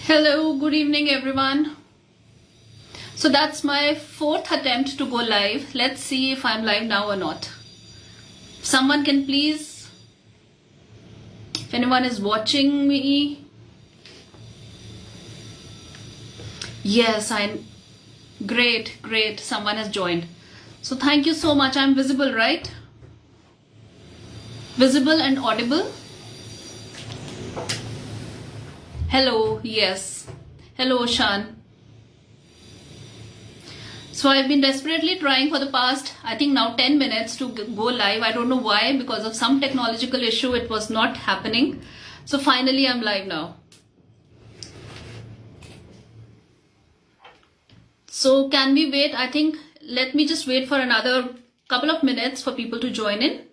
Hello, good evening everyone. So that's my fourth attempt to go live. Let's see if I'm live now or not. Someone can please, if anyone is watching me. Yes, great. Someone has joined. So thank you so much. I'm visible, right? Visible and audible. Hello, yes. Hello, Oshan. So I've been desperately trying for the past, I think now 10 minutes to go live. I don't know why, because of some technological issue, it was not happening. So finally I'm live now. So can we wait? I think, let me just wait for another couple of minutes for people to join in.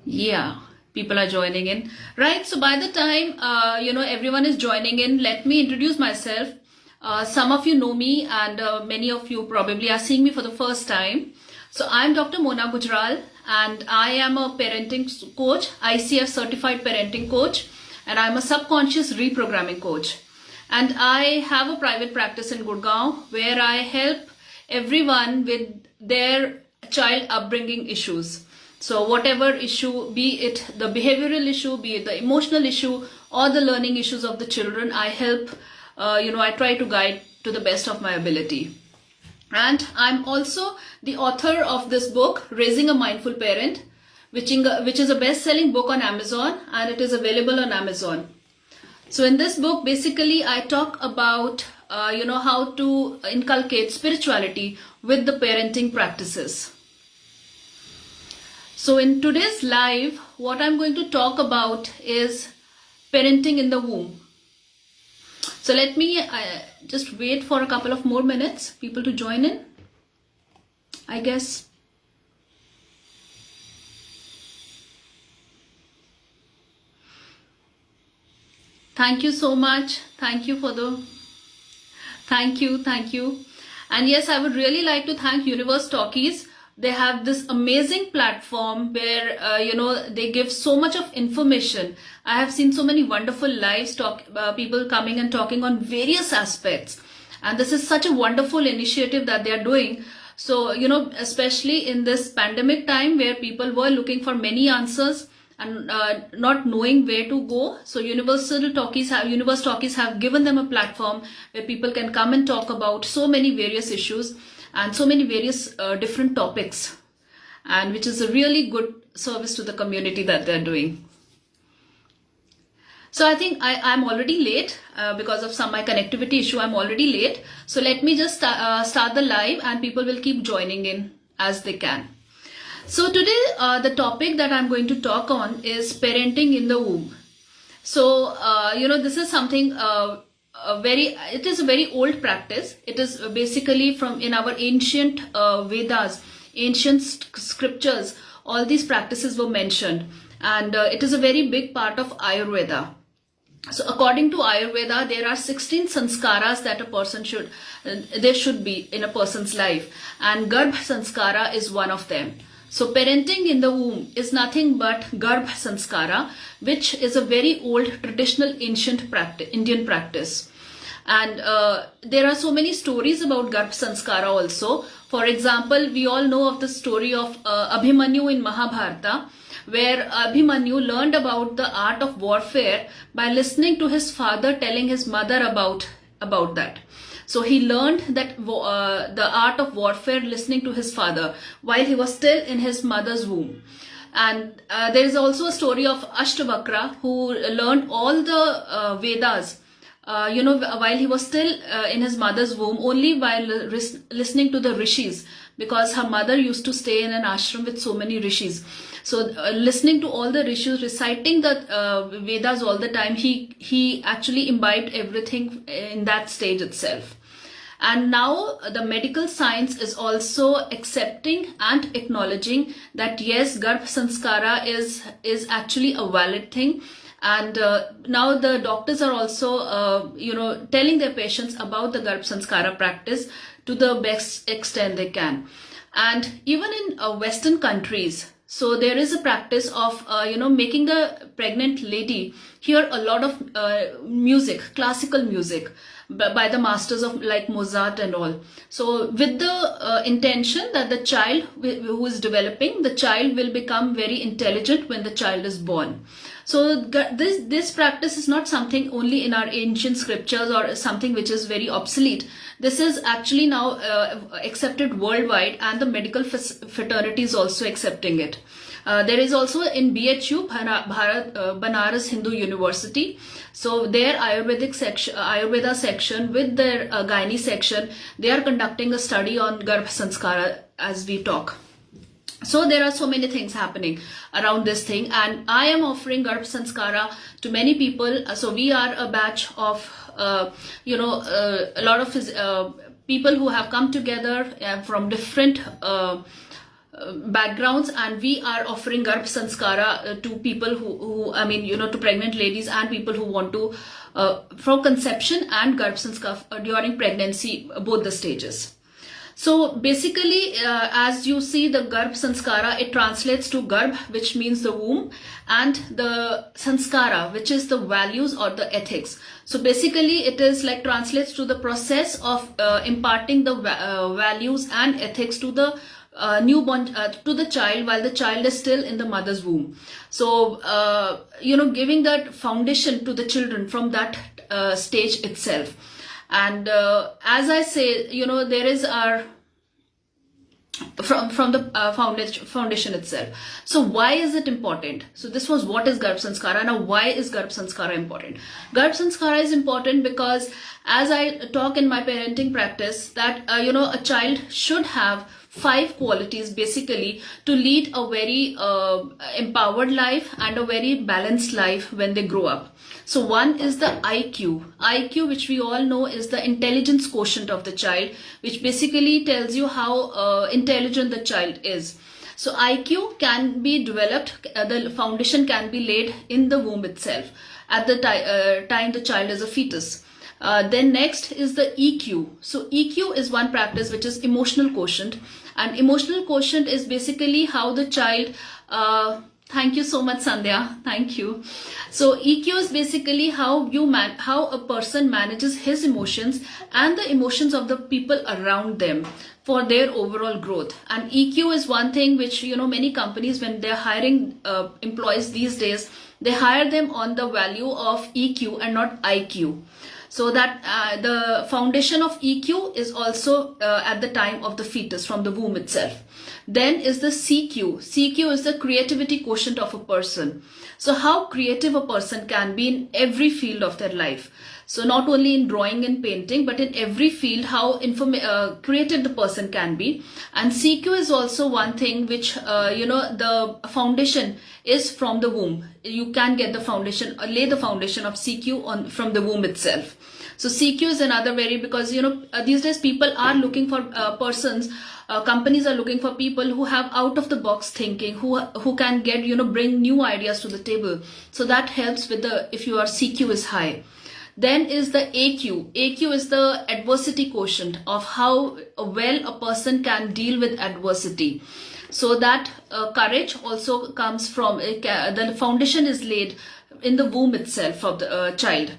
Yeah, people are joining in, right? So by the time everyone is joining in, let me introduce myself. Some of you know me, and many of you probably are seeing me for the first time. So I'm Dr. Mona Gujral, and I am a parenting coach, ICF certified parenting coach, and I'm a subconscious reprogramming coach. And I have a private practice in Gurgaon where I help everyone with their child upbringing issues. So whatever issue, be it the behavioral issue, be it the emotional issue, or the learning issues of the children, I help, I try to guide to the best of my ability. And I'm also the author of this book, Raising a Mindful Parent, which is a best-selling book on Amazon, and it is available on Amazon. So in this book, basically, I talk about, how to inculcate spirituality with the parenting practices. So in today's live, what I'm going to talk about is parenting in the womb. So let me just wait for a couple of more minutes, people to join in, I guess. Thank you so much. Thank you. And yes, I would really like to thank Universe Talkies. They have this amazing platform where, they give so much of information. I have seen so many wonderful lives, people coming and talking on various aspects. And this is such a wonderful initiative that they are doing. So, especially in this pandemic time where people were looking for many answers and not knowing where to go. So Universe Talkies have given them a platform where people can come and talk about so many various issues and so many various different topics, and which is a really good service to the community that they're doing. So I think I'm already late because of my connectivity issue. I'm already late. So let me just start the live, and people will keep joining in as they can. So today, the topic that I'm going to talk on is parenting in the womb. So, this is something it is a very old practice. It is basically from in our ancient Vedas, ancient scriptures. All these practices were mentioned, and it is a very big part of Ayurveda. So according to Ayurveda, there are 16 sanskaras that a person there should be in a person's life, and Garbh sanskara is one of them. So parenting in the womb is nothing but Garbh sanskara, which is a very old traditional ancient Indian practice. And there are so many stories about Garbh sanskara also. For example, we all know of the story of Abhimanyu in Mahabharata, where Abhimanyu learned about the art of warfare by listening to his father telling his mother about that. So he learned that the art of warfare listening to his father while he was still in his mother's womb. And there is also a story of Ashtavakra, who learned all the Vedas while he was still in his mother's womb, only while listening to the rishis, because her mother used to stay in an ashram with so many rishis. So listening to all the rishis reciting the Vedas all the time, he actually imbibed everything in that stage itself. And now the medical science is also accepting and acknowledging that yes, Garbh sanskara is actually a valid thing, And now the doctors are also, telling their patients about the Garbh Sanskara practice to the best extent they can. And even in Western countries, so there is a practice of, making the pregnant lady hear a lot of music, classical music, by the masters of like Mozart and all. So with the intention that the child who is developing, the child will become very intelligent when the child is born. So this practice is not something only in our ancient scriptures or something which is very obsolete. This is actually now accepted worldwide, and the medical fraternity is also accepting it. There is also in BHU, Banaras Hindu University. So their Ayurveda section with their gynae section, they are conducting a study on Garbh Sanskara as we talk. So there are so many things happening around this thing, and I am offering Garbh Sanskara to many people. So we are a batch of, a lot of people who have come together from different backgrounds, and we are offering Garbh Sanskara to people who to pregnant ladies and people who want to, from conception and Garbh Sanskara during pregnancy, both the stages. So basically, as you see, the Garbh Sanskara, it translates to Garbh, which means the womb, and the Sanskara, which is the values or the ethics. So basically, it is like translates to the process of imparting the values and ethics to the newborn, to the child while the child is still in the mother's womb. So, giving that foundation to the children from that stage itself. And as I say, there is our from the foundation itself. So why is it important? So this was what is Garbh Sanskara. Now why is Garbh Sanskara important? Garbh Sanskara is important because, as I talk in my parenting practice, that a child should have 5 qualities basically to lead a very empowered life and a very balanced life when they grow up. So one is the IQ, which we all know is the intelligence quotient of the child, which basically tells you how intelligent the child is. So IQ can be developed, the foundation can be laid in the womb itself at the time the child is a fetus. Then next is the EQ. So EQ is one practice which is emotional quotient, and emotional quotient is basically how the child, thank you so much Sandhya, thank you. So EQ is basically how how a person manages his emotions and the emotions of the people around them for their overall growth. And EQ is one thing which, many companies, when they're hiring employees these days, they hire them on the value of EQ and not IQ. So that the foundation of EQ is also at the time of the fetus, from the womb itself. Then is the CQ. CQ is the creativity quotient of a person. So how creative a person can be in every field of their life. So not only in drawing and painting, but in every field, how creative the person can be. And CQ is also one thing which, the foundation is from the womb. You can get the foundation, lay the foundation of CQ from the womb itself. So CQ is another because, these days people are looking for persons, companies are looking for people who have out of the box thinking, who can get, bring new ideas to the table. So that helps with if your CQ is high. Then is the AQ. AQ is the adversity quotient of how well a person can deal with adversity. So that courage also comes from, the foundation is laid in the womb itself of the child.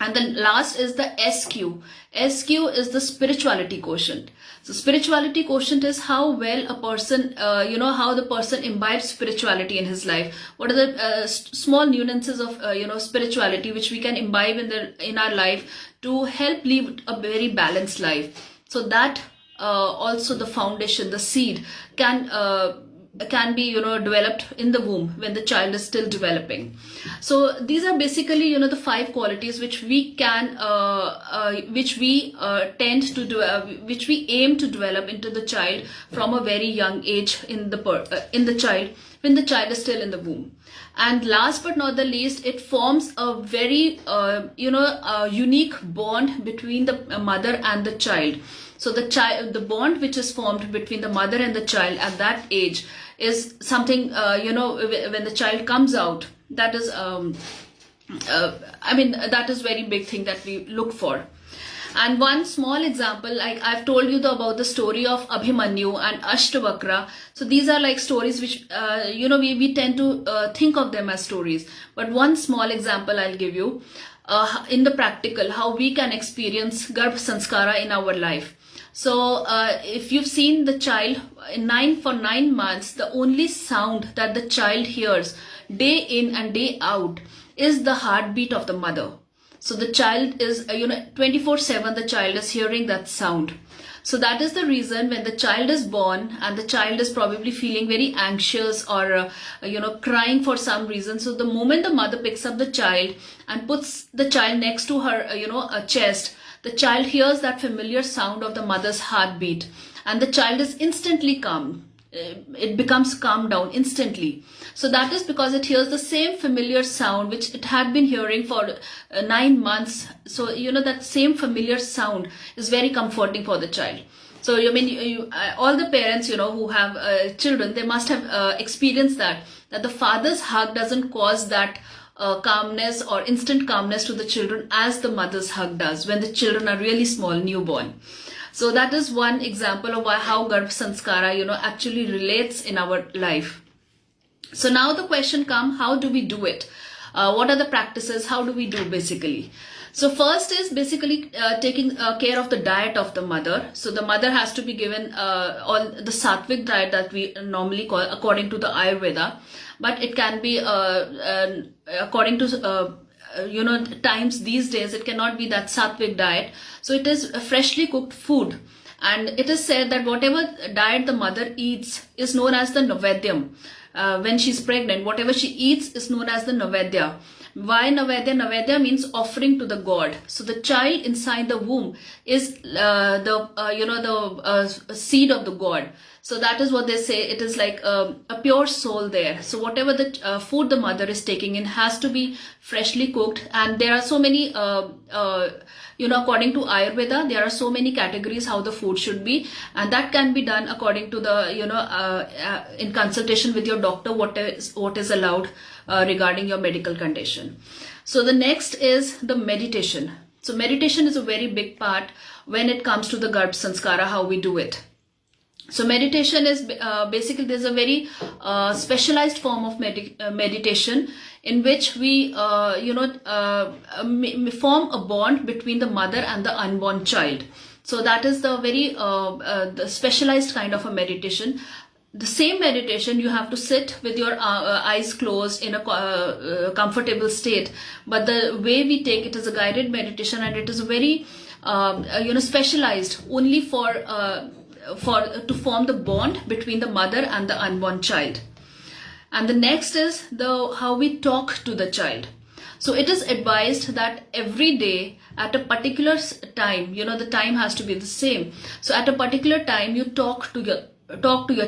And then last is the SQ. SQ is the spirituality quotient. So spirituality quotient is how well a person, how the person imbibes spirituality in his life. What are the small nuances of, spirituality which we can imbibe in our life to help live a very balanced life. So that also the foundation, the seed can be developed in the womb when the child is still developing. So these are basically the 5 qualities which we can which we tend to do, which we aim to develop into the child from a very young age in the child when the child is still in the womb. And last but not the least, it forms a very unique bond between the mother and the child. So the bond which is formed between the mother and the child at that age is something, when the child comes out, That is that is very big thing that we look for. And one small example, like I've told you about the story of Abhimanyu and Ashtavakra. So these are like stories which, we tend to think of them as stories. But one small example I'll give you in the practical, how we can experience Garbh Sanskara in our life. So if you've seen the child for 9 months, the only sound that the child hears day in and day out is the heartbeat of the mother. So the child is, 24/7, the child is hearing that sound. So that is the reason when the child is born and the child is probably feeling very anxious or, crying for some reason. So the moment the mother picks up the child and puts the child next to her, a chest, the child hears that familiar sound of the mother's heartbeat and the child is instantly calm. It becomes calmed down instantly. So that is because it hears the same familiar sound which it had been hearing for 9 months. So that same familiar sound is very comforting for the child. So all the parents who have children, they must have experienced that the father's hug doesn't cause that calmness or instant calmness to the children as the mother's hug does when the children are really small, newborn. So that is one example of how Garbh Sanskara, actually relates in our life. So now the question comes, how do we do it? What are the practices? How do we do basically? So first is basically taking care of the diet of the mother. So the mother has to be given all the sattvic diet that we normally call according to the Ayurveda, but it can be according to times these days. It cannot be that sattvic diet. So it is a freshly cooked food. And it is said that whatever diet the mother eats is known as the Naivedyam. When she's pregnant, whatever she eats is known as the Naivedya. Why Naivedya? Naivedya means offering to the god. So the child inside the womb is the seed of the god. So that is what they say. It is like a pure soul there. So whatever the food the mother is taking in has to be freshly cooked. And there are so many, according to Ayurveda, there are so many categories how the food should be. And that can be done according to the, in consultation with your doctor, what is allowed regarding your medical condition. So the next is the meditation. So meditation is a very big part when it comes to the Garbh Sanskara, how we do it. So meditation is basically, there's a very specialized form of meditation in which we, form a bond between the mother and the unborn child. So that is the very the specialized kind of a meditation. The same meditation, you have to sit with your eyes closed in a comfortable state. But the way we take it is a guided meditation, and it is very, specialized only to form the bond between the mother and the unborn child. And the next is how we talk to the child. So it is advised that every day at a particular time, the time has to be the same. So at a particular time, you talk to your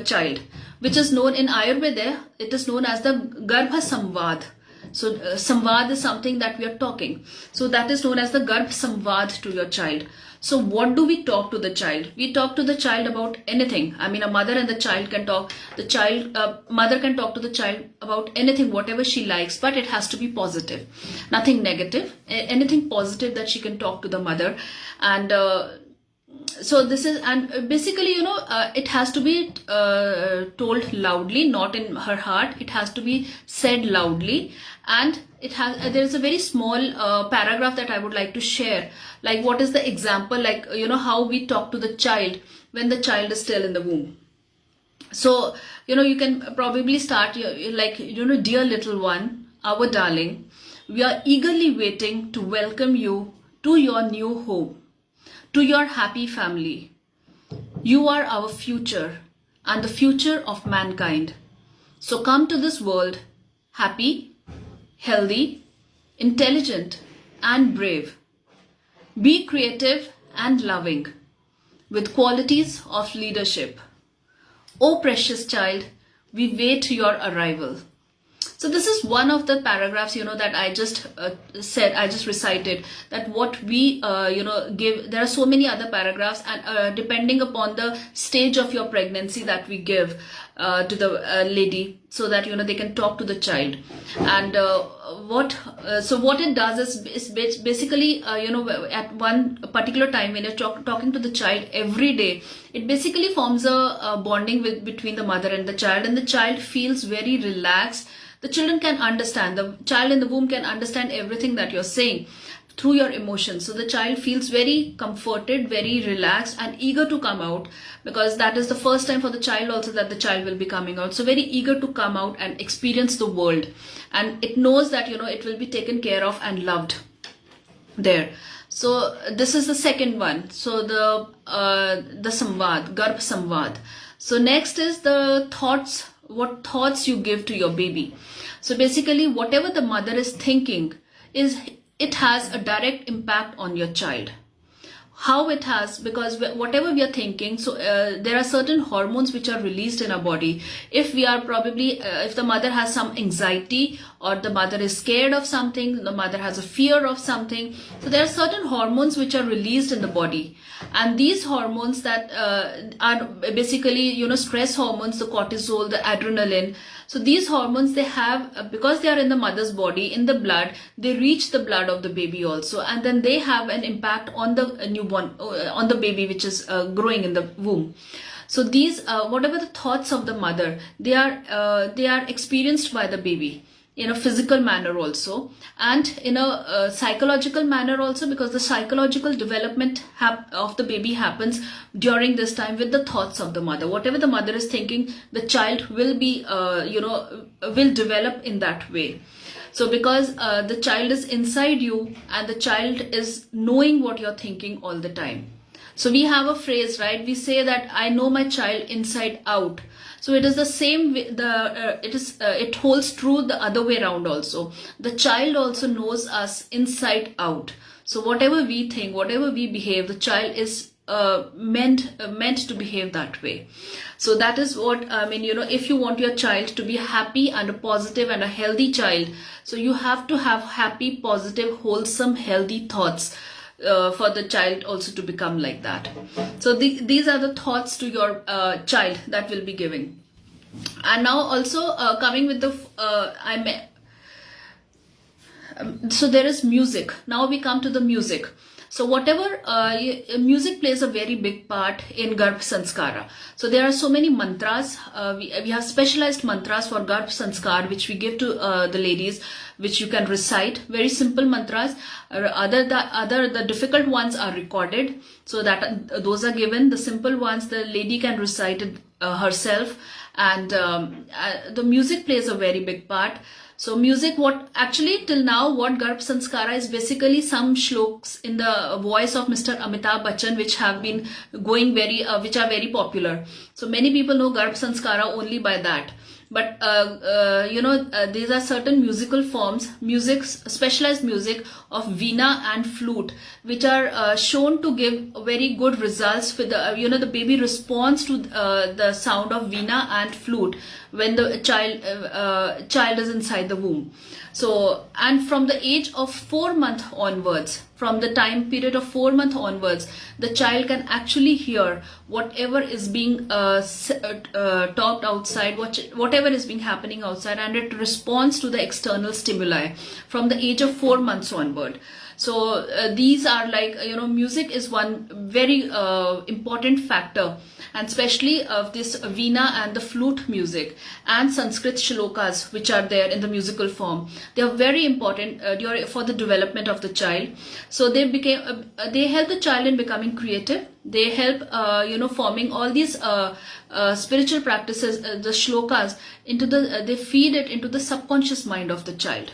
child, which is known in Ayurveda, it is known as the Garbha Samvad. So Samvad is something that we are talking. So that is known as the Garbh Samvad to your child. So what do we talk to the child? We talk to the child about anything. I mean, a mother and the child can talk. Mother can talk to the child about anything, whatever she likes, but it has to be positive, nothing negative. Anything positive that she can talk to the mother. And so this is, and basically, it has to be told loudly, not in her heart. It has to be said loudly. And there is a very small paragraph that I would like to share. Like, what is the example, like, how we talk to the child when the child is still in the womb. So, you can probably start like, dear little one, our darling, we are eagerly waiting to welcome you to your new home, to your happy family. You are our future and the future of mankind. So come to this world happy, healthy, intelligent, and brave. Be creative and loving, with qualities of leadership. Oh precious child, we wait your arrival. So this is one of the paragraphs, that I just I just recited, that what we, give. There are so many other paragraphs, and depending upon the stage of your pregnancy, that we give to the lady, so that, they can talk to the child. And what it does is basically, at one particular time, when you're talking to the child every day, it basically forms a bonding between the mother and the child, and the child feels very relaxed. The children can understand, the child in the womb can understand everything that you're saying through your emotions. So the child feels very comforted, very relaxed, and eager to come out, because that is the first time for the child also that the child will be coming out. So very eager to come out and experience the world, and it knows that, it will be taken care of and loved there. So this is the second one. So the samvad, Garbh Samvad. So next is the thoughts, what thoughts you give to your baby. So basically, whatever the mother is thinking, it has a direct impact on your child. How it has, because whatever we are thinking, so there are certain hormones which are released in our body. If we are probably, if the mother has some anxiety, or the mother is scared of something, the mother has a fear of something, so there are certain hormones which are released in the body. And these hormones that are basically, stress hormones, the cortisol, the adrenaline. So these hormones, they have, because they are in the mother's body, in the blood, they reach the blood of the baby also, and then they have an impact on the newborn, on the baby which is growing in the womb. So these, whatever the thoughts of the mother, they are experienced by the baby in a physical manner also, and in a psychological manner also, because the psychological development of the baby happens during this time with the thoughts of the mother. Whatever the mother is thinking, the child will be, will develop in that way. So because the child is inside you, and the child is knowing what you're thinking all the time. So we have a phrase, right? We say that I know my child inside out. So it is the same way, it holds true the other way around also. The child also knows us inside out. So whatever we think, whatever we behave, the child is meant to behave that way. So that is what I mean, if you want your child to be happy and a positive and a healthy child, so you have to have happy, positive, wholesome, healthy thoughts for the child also to become like that. So these are the thoughts to your child that will be giving. And now also coming with the so there is music. Now we come to the music. So whatever music plays a very big part in Garbh Sanskara. So there are so many mantras. We have specialized mantras for Garbh Sanskar, which we give to the ladies, which you can recite. Very simple mantras. The difficult ones are recorded, so that those are given. The simple ones, the lady can recite it herself, and the music plays a very big part. So music, what actually till now, what Garbh Sanskara is basically some shloks in the voice of Mr. Amitabh Bachchan, which have been going which are very popular. So many people know Garbh Sanskara only by that. But these are certain musical forms, specialized music of veena and flute, which are shown to give very good results with the the baby responds to the sound of veena and flute when the child is inside the womb. So, and from the age of 4 months onwards, from the time period of 4 months onwards, the child can actually hear whatever is being talked outside, whatever is being happening outside, and it responds to the external stimuli from the age of 4 months onward. So these are like, music is one very important factor, and especially of this veena and the flute music and Sanskrit shlokas, which are there in the musical form. They are very important for the development of the child. So they help the child in becoming creative. They help, forming all these spiritual practices, the shlokas, they feed it into the subconscious mind of the child.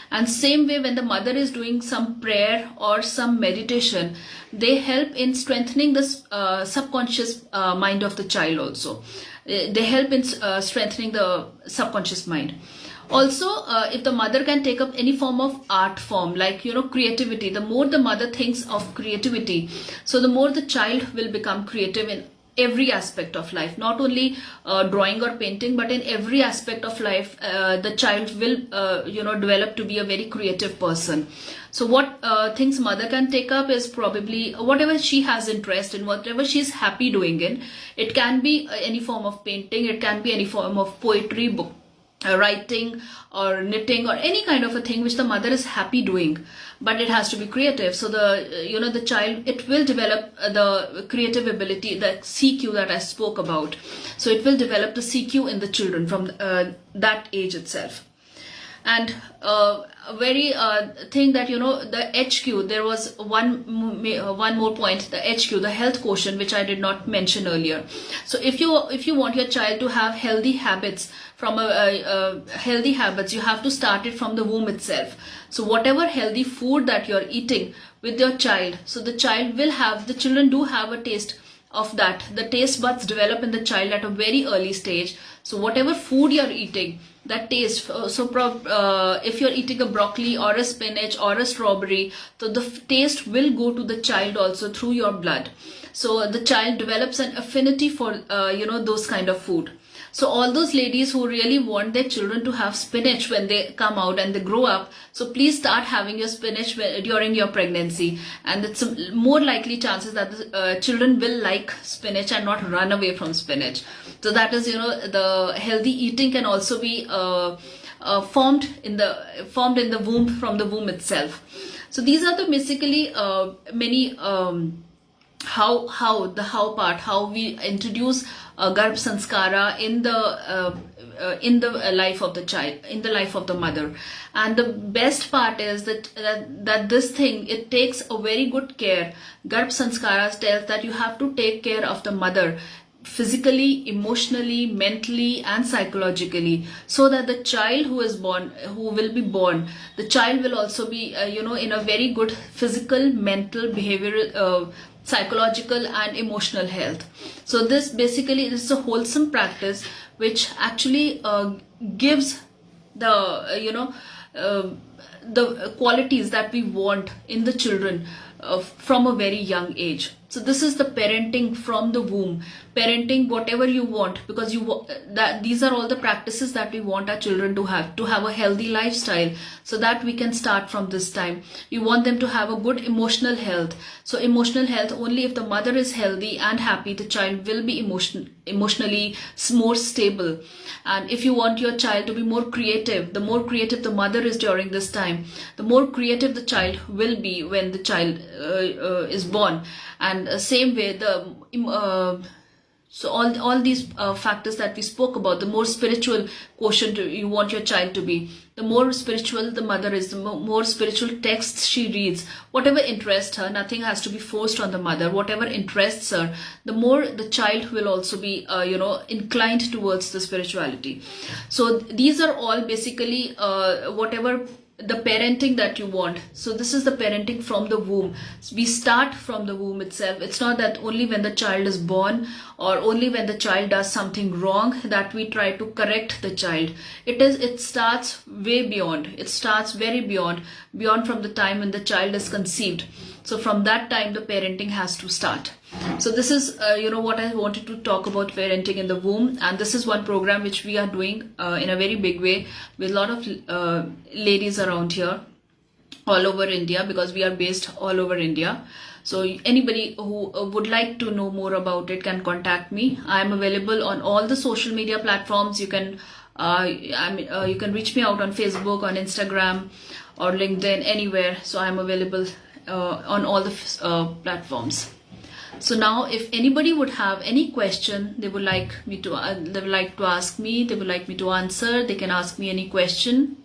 And same way, when the mother is doing some prayer or some meditation, they help in strengthening the subconscious mind of the child also. They help in strengthening the subconscious mind. Also, if the mother can take up any form of art form, like, creativity, the more the mother thinks of creativity, so the more the child will become creative in every aspect of life, not only drawing or painting, but in every aspect of life, the child will develop to be a very creative person. So what things mother can take up is probably whatever she has interest in, whatever she's happy doing in. It can be any form of painting, it can be any form of poetry, book writing or knitting, or any kind of a thing which the mother is happy doing, but it has to be creative. So the child, it will develop the creative ability, the CQ that I spoke about. So it will develop the CQ in the children from that age itself. And a very thing that, the HQ, there was one more point, the HQ, the health quotient, which I did not mention earlier. So if you want your child to have healthy habits, healthy habits, you have to start it from the womb itself. So whatever healthy food that you're eating with your child, so the children do have a taste of that. The taste buds develop in the child at a very early stage. So whatever food you're eating, that taste, if you're eating a broccoli or a spinach or a strawberry, so the taste will go to the child also through your blood. So the child develops an affinity for those kind of food. So all those ladies who really want their children to have spinach when they come out and they grow up, so please start having your spinach during your pregnancy, and it's more likely chances that the children will like spinach and not run away from spinach. So that is, the healthy eating can also be formed in the womb, from the womb itself. So these are the basically many how part, how we introduce Garbh Sanskara in the life of the child, in the life of the mother. And the best part is that this thing, it takes a very good care. Garbh Sanskara tells that you have to take care of the mother physically, emotionally, mentally, and psychologically, so that the child who will be born, the child will also be in a very good physical, mental, behavioral, psychological and emotional health. So this is a wholesome practice which actually gives the the qualities that we want in the children from a very young age. So this is the parenting from the womb, parenting whatever you want, because these are all the practices that we want our children to have a healthy lifestyle, so that we can start from this time. You want them to have a good emotional health. So emotional health, only if the mother is healthy and happy, the child will be emotionally more stable. And if you want your child to be more creative, the more creative the mother is during this time, the more creative the child will be when the child is born. And same way, so all these factors that we spoke about, the more spiritual quotient you want your child to be, the more spiritual the mother is, the more spiritual texts she reads, whatever interests her. Nothing has to be forced on the mother. Whatever interests her, the more the child will also be inclined towards the spirituality. So these are all basically whatever the parenting that you want. So this is the parenting from the womb. So we start from the womb itself. It's not that only when the child is born or only when the child does something wrong that we try to correct the child. It starts way beyond. It starts very beyond from the time when the child is conceived. So from that time the parenting has to start. So this is what I wanted to talk about, parenting in the womb. And this is one program which we are doing in a very big way with a lot of ladies around here all over India, because we are based all over India. So anybody who would like to know more about it can contact me. I am available on all the social media platforms. You can you can reach me out on Facebook, on Instagram or LinkedIn, anywhere. So I am available on all the platforms. So now if anybody would have any question they would like to ask me, they would like me to answer, they can ask me any question.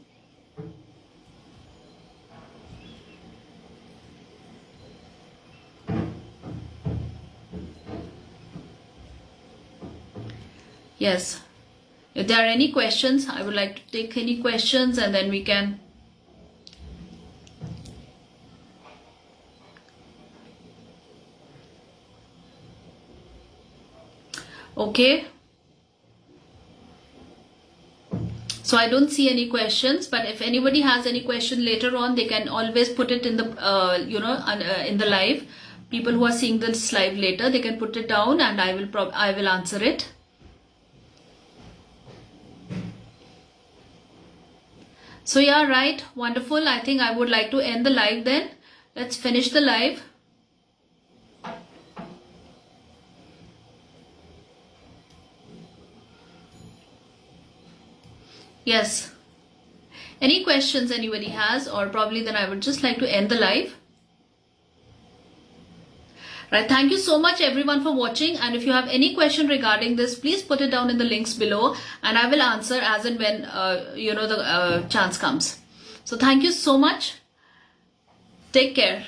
Yes, if there are any questions, I would like to take any questions, and then we can. Okay, so I don't see any questions, but if anybody has any question later on, they can always put it in the in the live people who are seeing this live later, they can put it down and I will answer it. So yeah, right, wonderful. I think I would like to end the live then. Let's finish the live. Yes. Any questions anybody has, or probably then I would just like to end the live. Right, thank you so much everyone for watching, and if you have any question regarding this, please put it down in the links below and I will answer as and when the chance comes. So thank you so much. Take care.